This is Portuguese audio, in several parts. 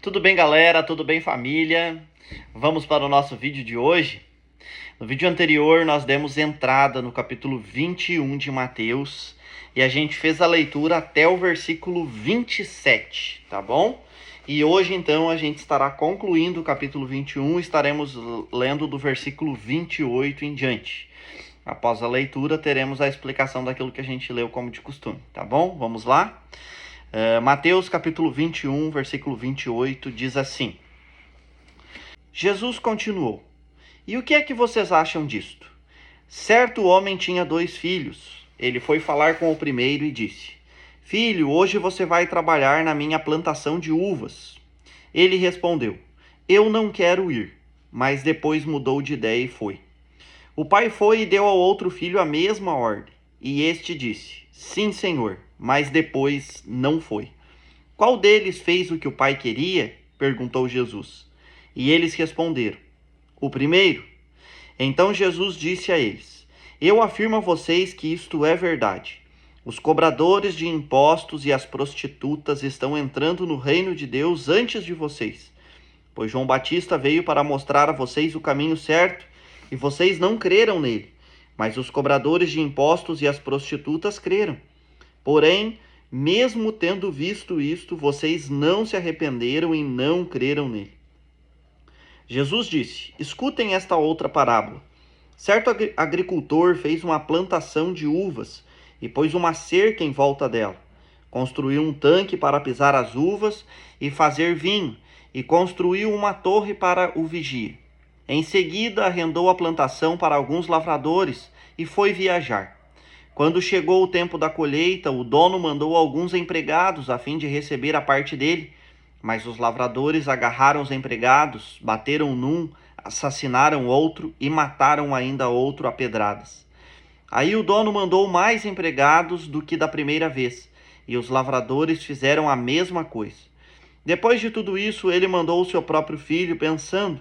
Tudo bem, galera? Tudo bem, família? Vamos para o nosso vídeo de hoje. No vídeo anterior, nós demos entrada no capítulo 21 de Mateus e a gente fez a leitura até o versículo 27, tá bom? E hoje, então, a gente estará concluindo o capítulo 21 e estaremos lendo do versículo 28 em diante. Após a leitura, teremos a explicação daquilo que a gente leu como de costume, tá bom? Vamos lá? Mateus capítulo 21, versículo 28, diz assim: Jesus continuou: E o que é que vocês acham disto? Certo homem tinha 2 filhos. Ele foi falar com o primeiro e disse: Filho, hoje você vai trabalhar na minha plantação de uvas. Ele respondeu: Eu não quero ir. Mas depois mudou de ideia e foi. O pai foi e deu ao outro filho a mesma ordem. E este disse: Sim, senhor, mas depois não foi. Qual deles fez o que o pai queria? Perguntou Jesus. E eles responderam: O primeiro. Então Jesus disse a eles: Eu afirmo a vocês que isto é verdade. Os cobradores de impostos e as prostitutas estão entrando no reino de Deus antes de vocês. Pois João Batista veio para mostrar a vocês o caminho certo e vocês não creram nele. Mas os cobradores de impostos e as prostitutas creram. Porém, mesmo tendo visto isto, vocês não se arrependeram e não creram nele. Jesus disse: Escutem esta outra parábola. Certo agricultor fez uma plantação de uvas e pôs uma cerca em volta dela. Construiu um tanque para pisar as uvas e fazer vinho, e construiu uma torre para o vigia. Em seguida, arrendou a plantação para alguns lavradores e foi viajar. Quando chegou o tempo da colheita, o dono mandou alguns empregados a fim de receber a parte dele. Mas os lavradores agarraram os empregados, bateram num, assassinaram outro e mataram ainda outro a pedradas. Aí o dono mandou mais empregados do que da primeira vez, e os lavradores fizeram a mesma coisa. Depois de tudo isso, ele mandou o seu próprio filho, pensando: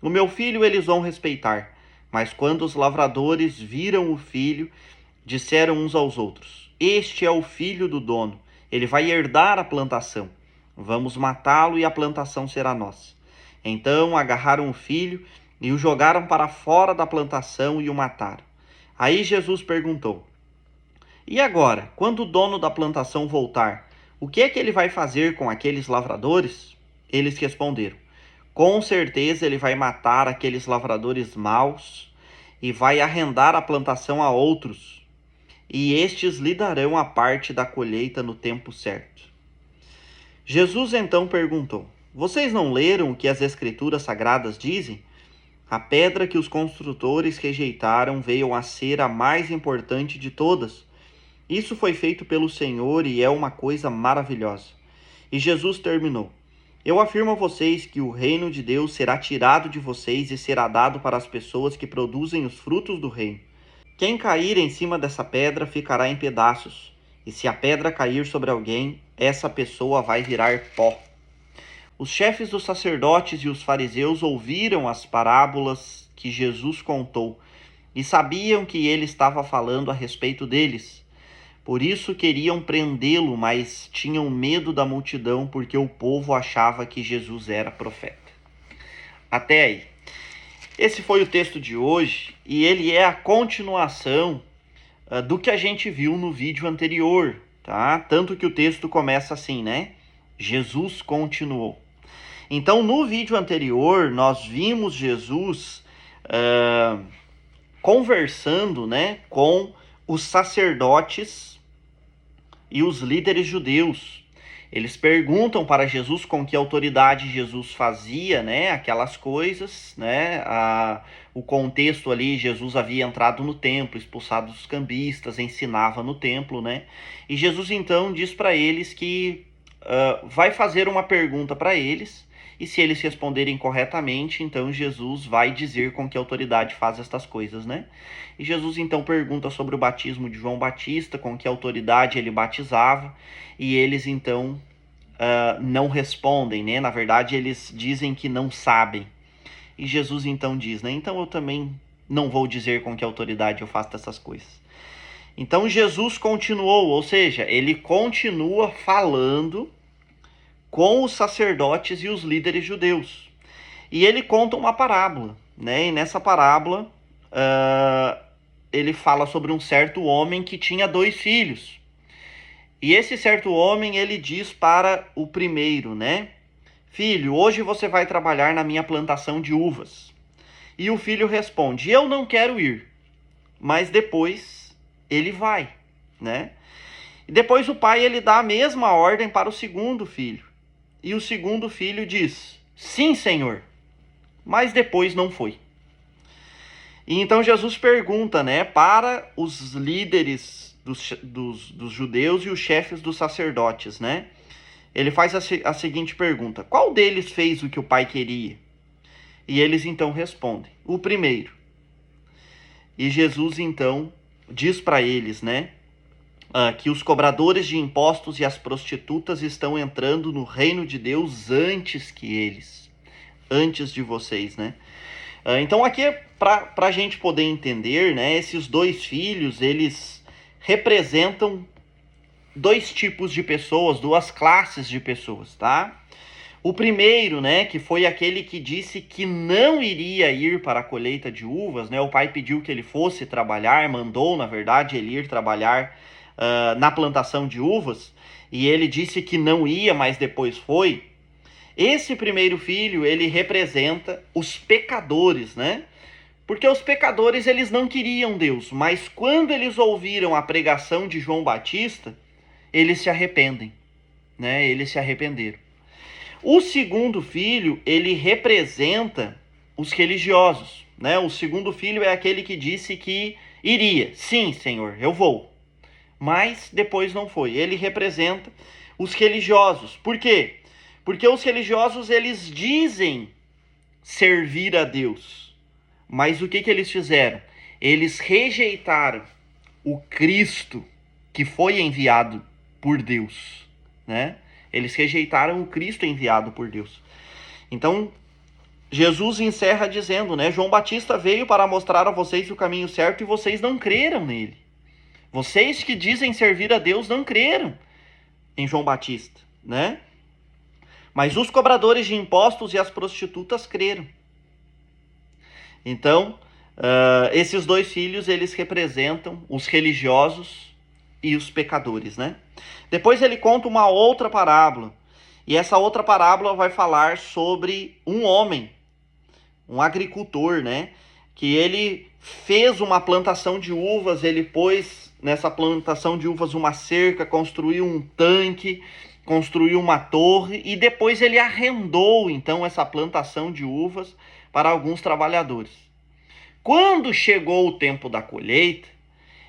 O meu filho eles vão respeitar. Mas quando os lavradores viram o filho, disseram uns aos outros: Este é o filho do dono, ele vai herdar a plantação. Vamos matá-lo e a plantação será nossa. Então agarraram o filho e o jogaram para fora da plantação e o mataram. Aí Jesus perguntou: E agora, quando o dono da plantação voltar, o que é que ele vai fazer com aqueles lavradores? Eles responderam: Com certeza ele vai matar aqueles lavradores maus e vai arrendar a plantação a outros, e estes lhe darão a parte da colheita no tempo certo. Jesus então perguntou: Vocês não leram o que as Escrituras Sagradas dizem? A pedra que os construtores rejeitaram veio a ser a mais importante de todas. Isso foi feito pelo Senhor e é uma coisa maravilhosa. E Jesus terminou: Eu afirmo a vocês que o reino de Deus será tirado de vocês e será dado para as pessoas que produzem os frutos do reino. Quem cair em cima dessa pedra ficará em pedaços, e se a pedra cair sobre alguém, essa pessoa vai virar pó. Os chefes dos sacerdotes e os fariseus ouviram as parábolas que Jesus contou e sabiam que ele estava falando a respeito deles. Por isso queriam prendê-lo, mas tinham medo da multidão, porque o povo achava que Jesus era profeta. Até aí. Esse foi o texto de hoje e ele é a continuação do que a gente viu no vídeo anterior, tá? Tanto que o texto começa assim, né? Jesus continuou. Então, no vídeo anterior, nós vimos Jesus conversando, né, com os sacerdotes e os líderes judeus. Eles perguntam para Jesus com que autoridade Jesus fazia, né, aquelas coisas, né? O contexto ali, Jesus havia entrado no templo, expulsado os cambistas, ensinava no templo, né? E Jesus então diz para eles que vai fazer uma pergunta para eles, e se eles responderem corretamente, então Jesus vai dizer com que autoridade faz estas coisas, né? E Jesus então pergunta sobre o batismo de João Batista, com que autoridade ele batizava, e eles então não respondem, né? Na verdade, eles dizem que não sabem. E Jesus então diz, né? Então eu também não vou dizer com que autoridade eu faço essas coisas. Então Jesus continuou, ou seja, ele continua falando com os sacerdotes e os líderes judeus. E ele conta uma parábola, né? E nessa parábola ele fala sobre um certo homem que tinha 2 filhos. E esse certo homem, ele diz para o primeiro, né? Filho, hoje você vai trabalhar na minha plantação de uvas. E o filho responde, eu não quero ir. Mas depois ele vai, né? E depois o pai, ele dá a mesma ordem para o segundo filho. E o segundo filho diz, sim, senhor. Mas depois não foi. E então Jesus pergunta, né, para os líderes dos judeus e os chefes dos sacerdotes, né? Ele faz a seguinte pergunta, qual deles fez o que o pai queria? E eles então respondem, o primeiro. E Jesus então diz para eles, né, que os cobradores de impostos e as prostitutas estão entrando no reino de Deus antes que eles, antes de vocês, né? Então aqui é para a gente poder entender, né, esses 2 filhos, eles representam 2 tipos de pessoas, 2 classes de pessoas, tá? O primeiro, né, que foi aquele que disse que não iria ir para a colheita de uvas, né? O pai pediu que ele fosse trabalhar, mandou, na verdade, ele ir trabalhar na plantação de uvas, e ele disse que não ia, mas depois foi. Esse primeiro filho, ele representa os pecadores, né? Porque os pecadores, eles não queriam Deus, mas quando eles ouviram a pregação de João Batista, eles se arrependem, né? Eles se arrependeram. O segundo filho, ele representa os religiosos, né? O segundo filho é aquele que disse que iria. Sim, Senhor, eu vou. Mas depois não foi. Ele representa os religiosos. Por quê? Porque os religiosos, eles dizem servir a Deus. Mas o que eles fizeram? Eles rejeitaram o Cristo que foi enviado por Deus, né? Eles rejeitaram o Cristo enviado por Deus. Então, Jesus encerra dizendo, né? João Batista veio para mostrar a vocês o caminho certo e vocês não creram nele. Vocês que dizem servir a Deus não creram em João Batista, né? Mas os cobradores de impostos e as prostitutas creram. Então, esses 2 filhos, eles representam os religiosos e os pecadores, né? Depois ele conta uma outra parábola. E essa outra parábola vai falar sobre um homem, um agricultor, né? Que ele fez uma plantação de uvas, ele pôs nessa plantação de uvas uma cerca, construiu um tanque, construiu uma torre e depois ele arrendou então essa plantação de uvas para alguns trabalhadores. Quando chegou o tempo da colheita,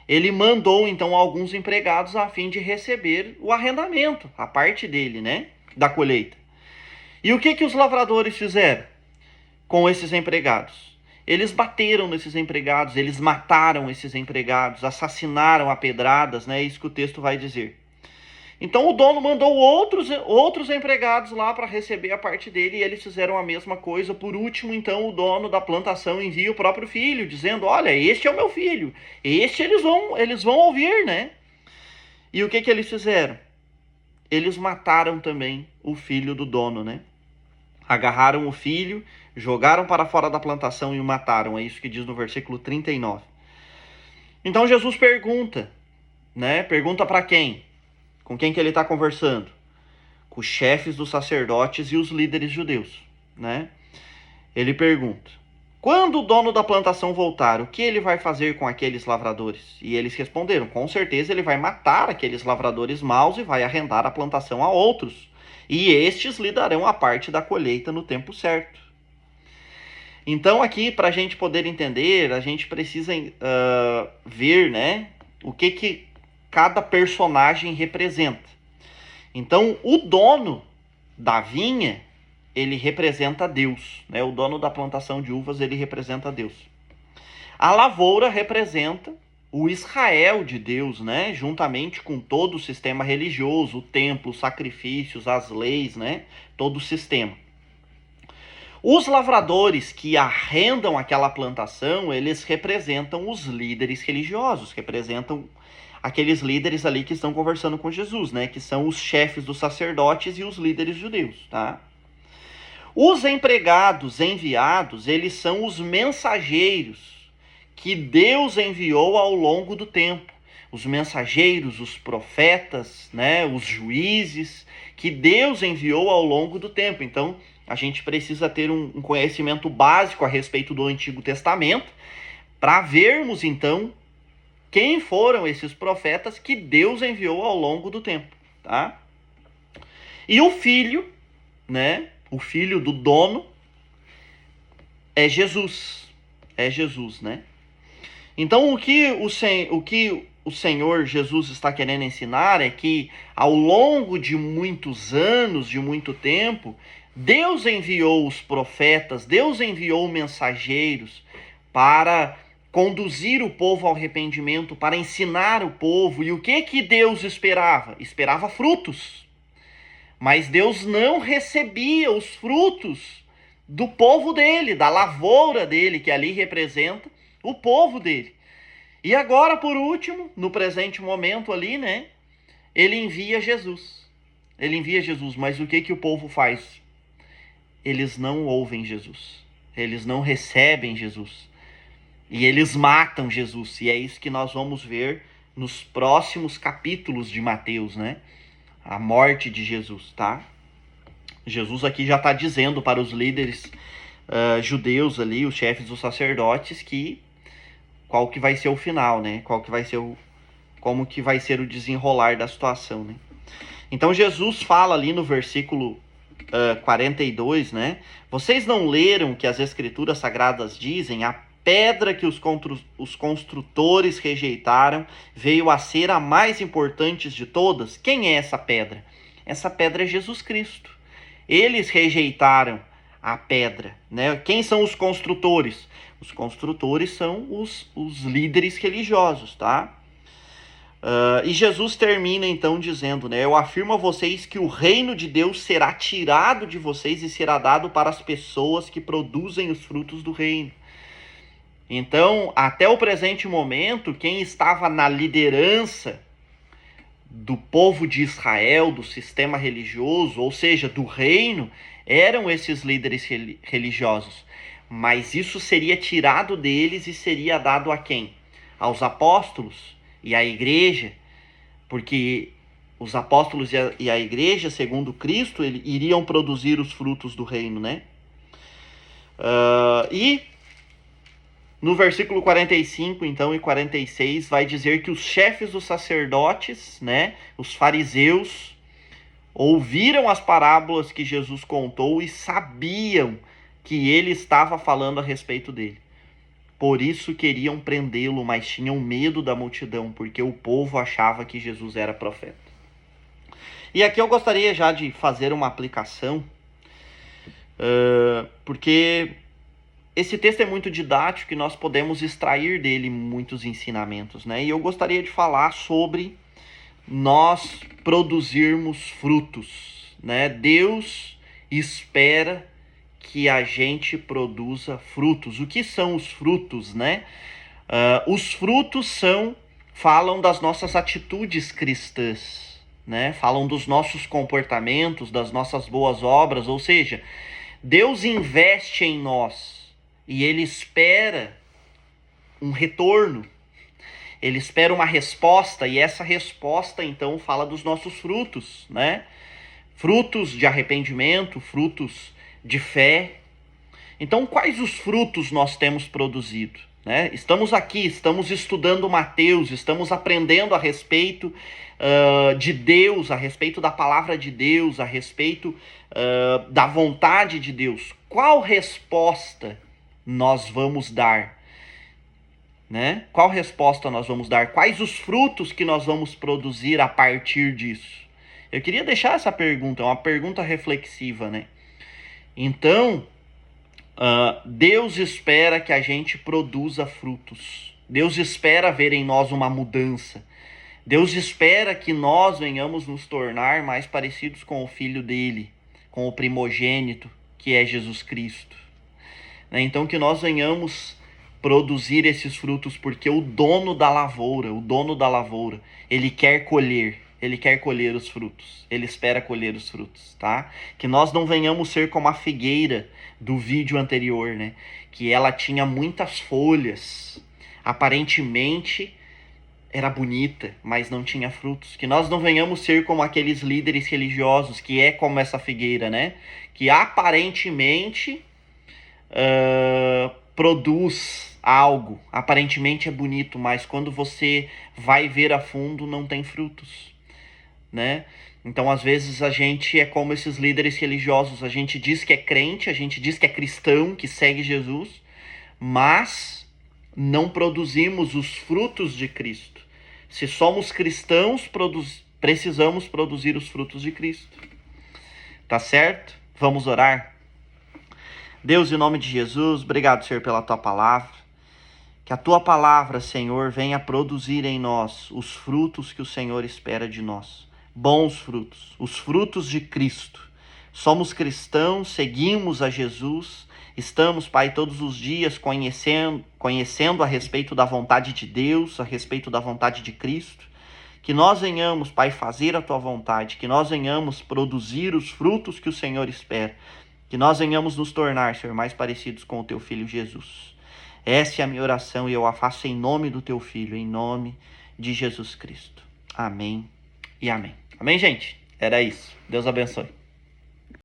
ele mandou então alguns empregados a fim de receber o arrendamento, a parte dele, né, da colheita. E o que os lavradores fizeram com esses empregados? Eles bateram nesses empregados, eles mataram esses empregados, assassinaram a pedradas, né? É isso que o texto vai dizer. Então o dono mandou outros empregados lá para receber a parte dele e eles fizeram a mesma coisa. Por último, então, o dono da plantação envia o próprio filho, dizendo, olha, este é o meu filho, este eles vão ouvir, né? E o que eles fizeram? Eles mataram também o filho do dono, né? Agarraram o filho, jogaram para fora da plantação e o mataram. É isso que diz no versículo 39. Então Jesus pergunta, né? Pergunta para quem? Com quem que ele está conversando? Com os chefes dos sacerdotes e os líderes judeus, né? Ele pergunta, quando o dono da plantação voltar, o que ele vai fazer com aqueles lavradores? E eles responderam, com certeza ele vai matar aqueles lavradores maus e vai arrendar a plantação a outros. E estes lhe darão a parte da colheita no tempo certo. Então aqui, para a gente poder entender, a gente precisa ver, né, o que cada personagem representa. Então, o dono da vinha, ele representa Deus, né? O dono da plantação de uvas, ele representa Deus. A lavoura representa o Israel de Deus, né? Juntamente com todo o sistema religioso, o templo, os sacrifícios, as leis, né? Todo o sistema. Os lavradores que arrendam aquela plantação, eles representam os líderes religiosos, representam aqueles líderes ali que estão conversando com Jesus, né? Que são os chefes dos sacerdotes e os líderes judeus, tá? Os empregados enviados, eles são os mensageiros que Deus enviou ao longo do tempo. Os mensageiros, os profetas, né, os juízes, que Deus enviou ao longo do tempo. Então, a gente precisa ter um conhecimento básico a respeito do Antigo Testamento para vermos, então, quem foram esses profetas que Deus enviou ao longo do tempo, tá? E o filho, né, o filho do dono, é Jesus. É Jesus, né? Então, o que o Senhor Jesus está querendo ensinar é que, ao longo de muitos anos, de muito tempo, Deus enviou os profetas, Deus enviou mensageiros para conduzir o povo ao arrependimento, para ensinar o povo. E o que Deus esperava? Esperava frutos. Mas Deus não recebia os frutos do povo dele, da lavoura dele, que ali representa o povo dele. E agora, por último, no presente momento ali, né? Ele envia Jesus. Ele envia Jesus, mas o que o povo faz? Eles não ouvem Jesus. Eles não recebem Jesus. E eles matam Jesus. E é isso que nós vamos ver nos próximos capítulos de Mateus, né? A morte de Jesus, tá? Jesus aqui já está dizendo para os líderes judeus ali, os chefes dos sacerdotes, que qual que vai ser o final, né? Como que vai ser o desenrolar da situação, né? Então Jesus fala ali no versículo 42, né? Vocês não leram que as escrituras sagradas dizem: a pedra que os construtores rejeitaram veio a ser a mais importante de todas? Quem é essa pedra? Essa pedra é Jesus Cristo. Eles rejeitaram a pedra, né? Quem são os construtores? Os construtores são os líderes religiosos, tá? E Jesus termina então dizendo, né? Eu afirmo a vocês que o reino de Deus será tirado de vocês e será dado para as pessoas que produzem os frutos do reino. Então, até o presente momento, quem estava na liderança do povo de Israel, do sistema religioso, ou seja, do reino, eram esses líderes religiosos. Mas isso seria tirado deles e seria dado a quem? Aos apóstolos e à igreja, porque os apóstolos e a igreja, segundo Cristo, iriam produzir os frutos do reino, né? E no versículo 45, então, e 46, vai dizer que os chefes dos sacerdotes, né, os fariseus, ouviram as parábolas que Jesus contou e sabiam que ele estava falando a respeito dele. Por isso queriam prendê-lo, mas tinham medo da multidão, porque o povo achava que Jesus era profeta. E aqui eu gostaria já de fazer uma aplicação, porque esse texto é muito didático e nós podemos extrair dele muitos ensinamentos, né? E eu gostaria de falar sobre nós produzirmos frutos, né? Deus espera que a gente produza frutos. O que são os frutos, né? Os frutos falam das nossas atitudes cristãs, né? Falam dos nossos comportamentos, das nossas boas obras, ou seja, Deus investe em nós e Ele espera um retorno. Ele espera uma resposta e essa resposta, então, fala dos nossos frutos, né? Frutos de arrependimento, frutos de fé. Então, quais os frutos nós temos produzido, né? Estamos aqui, estamos estudando Mateus, estamos aprendendo a respeito de Deus, a respeito da palavra de Deus, a respeito da vontade de Deus. Qual resposta nós vamos dar? Né? Qual resposta nós vamos dar? Quais os frutos que nós vamos produzir a partir disso? Eu queria deixar essa pergunta, é uma pergunta reflexiva, né? Então, Deus espera que a gente produza frutos. Deus espera ver em nós uma mudança. Deus espera que nós venhamos nos tornar mais parecidos com o Filho dele, com o primogênito, que é Jesus Cristo. Então, que nós venhamos produzir esses frutos, porque o dono da lavoura, ele quer colher os frutos, ele espera colher os frutos, tá? Que nós não venhamos ser como a figueira do vídeo anterior, né? Que ela tinha muitas folhas, aparentemente era bonita, mas não tinha frutos. Que nós não venhamos ser como aqueles líderes religiosos, que é como essa figueira, né? Que aparentemente produz algo, aparentemente é bonito, mas quando você vai ver a fundo não tem frutos, né? Então às vezes a gente é como esses líderes religiosos, a gente diz que é crente, a gente diz que é cristão, que segue Jesus, mas não produzimos os frutos de Cristo. Se somos cristãos, precisamos produzir os frutos de Cristo. Tá certo? Vamos orar? Deus, em nome de Jesus, obrigado, Senhor, pela tua palavra. Que a tua palavra, Senhor, venha produzir em nós os frutos que o Senhor espera de nós. Bons frutos, os frutos de Cristo. Somos cristãos, seguimos a Jesus, estamos, Pai, todos os dias conhecendo a respeito da vontade de Deus, a respeito da vontade de Cristo. Que nós venhamos, Pai, fazer a tua vontade, que nós venhamos produzir os frutos que o Senhor espera. Que nós venhamos nos tornar, Senhor, mais parecidos com o teu Filho Jesus. Essa é a minha oração e eu a faço em nome do teu Filho, em nome de Jesus Cristo. Amém e amém. Amém, gente? Era isso. Deus abençoe.